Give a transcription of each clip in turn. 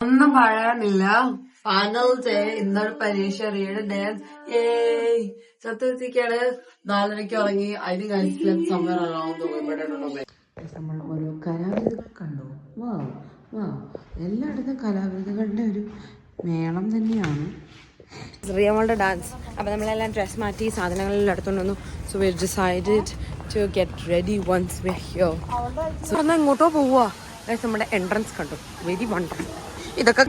ഒന്നും പറയാനില്ല. Final day ഇന്നൊരു പരീക്ഷ റീഡ് ഡാൻസ് സത്യത്തിക്കാണ് 4:30 ഇറങ്ങി. അതിന് കഴിച്ചില്ല സമയം നമ്മൾ ഓരോ കലാവിരുതുകൾ കണ്ടു. വാ വാ എല്ലായിടത്തും കലാവിരുതുകളുടെ ഒരു മേളം തന്നെയാണ്. റിയമോളുടെ ഡാൻസ്. അപ്പം നമ്മളെല്ലാം ഡ്രസ് മാറ്റി സാധനങ്ങളെല്ലാം എടുത്തുകൊണ്ട് വന്നു. So we decided to get ready once we here. So ഒന്ന് എങ്ങോട്ടോ പോവുക. നമ്മുടെ എൻട്രൻസ് കണ്ടു. Very wonderful. ഇതൊക്കെ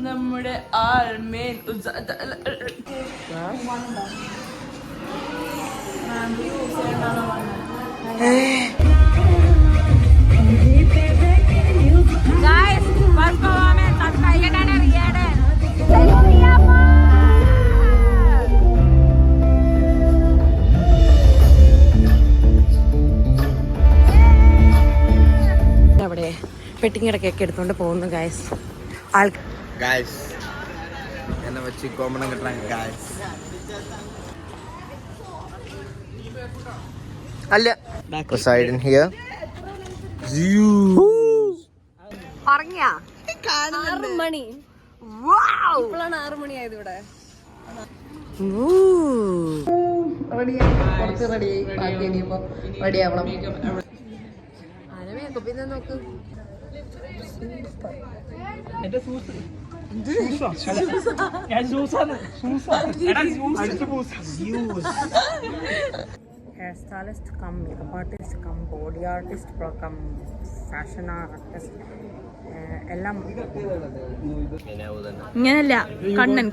നമ്മുടെ ആൾമേൽ അവിടെ പെട്ടിങ്ങിടക്കൊക്കെ എടുത്തോണ്ട് പോകുന്നു ഗായ്സ്. എന്നെ വെച്ച് കോമണം കിട്ടാൻ ഗായ്സ് അല്ല Poseidon here. ഉറങ്ങിയാ 6 മണി. ഇപ്പോഴാണ് 6 മണിയായത് ഇവിടെ. റെഡിയായി കുറച്ച് റെഡിയായി. ബാക്കി ഇനിയിപ്പോ റെഡിയാവണം. പിന്നെ നോക്ക് hair stylist cum makeup artist cum body artist cum fashion artist എല്ലാം ഇങ്ങനല്ല.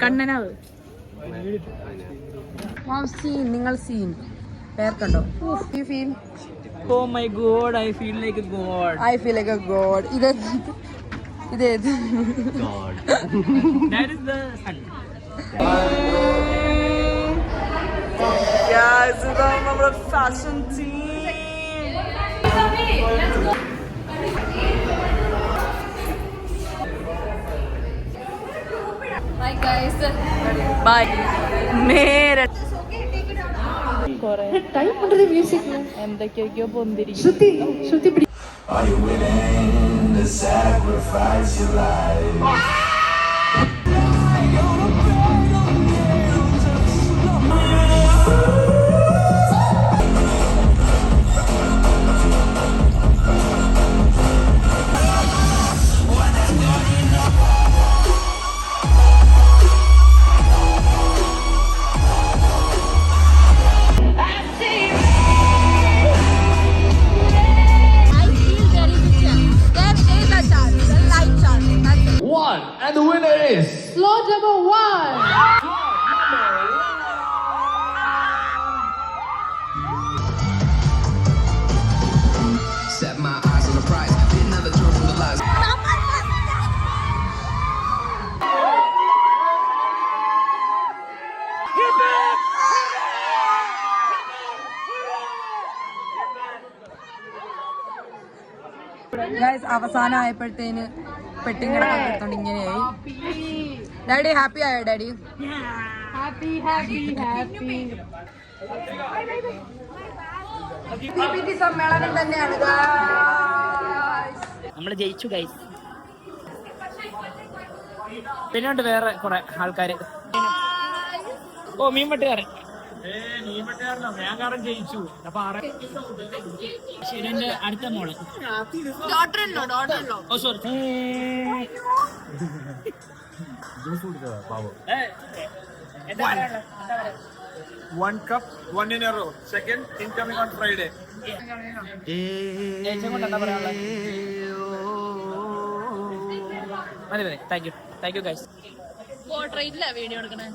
കണ്ണനാവ് സീൻ. നിങ്ങൾ സീൻ പേർക്കുണ്ടോ? You feel? Oh my god, I feel like a god. I feel like a god. ഇതേത് God. That is the sun. Guys, ഇതാണ് നമ്മുടെ fashion team. Hi guys. Bye. നേരെ എന്തൊക്കെയൊക്കെയോ പൊന്തിരിക്കും. Are you willing to sacrifice your life? And the winner is Slow number 1. set my eyes on the prize. Did another turn from the lies. Guys അവസാനം ആയപ്പോഴത്തേന് പെട്ടിങ്ങടൊക്കെ എടുത്തോണ്ട് ഇങ്ങനെയായി. Daddy happy ആയോ? Daddy happy സമ്മേളനം തന്നെയാണ്. നമ്മള് ജയിച്ചു guys. പിന്നോട്ട് വേറെ കുറെ ആൾക്കാര്. ഓ മീൻവെട്ടുകാരൻ. ഞാൻ ജയിച്ചു. അപ്പൊ ശരി അടുത്ത മോള് ഓ sorry. One cup, one in a row. Second, incoming on Friday. Thank you guys. Video എടുക്കണേ.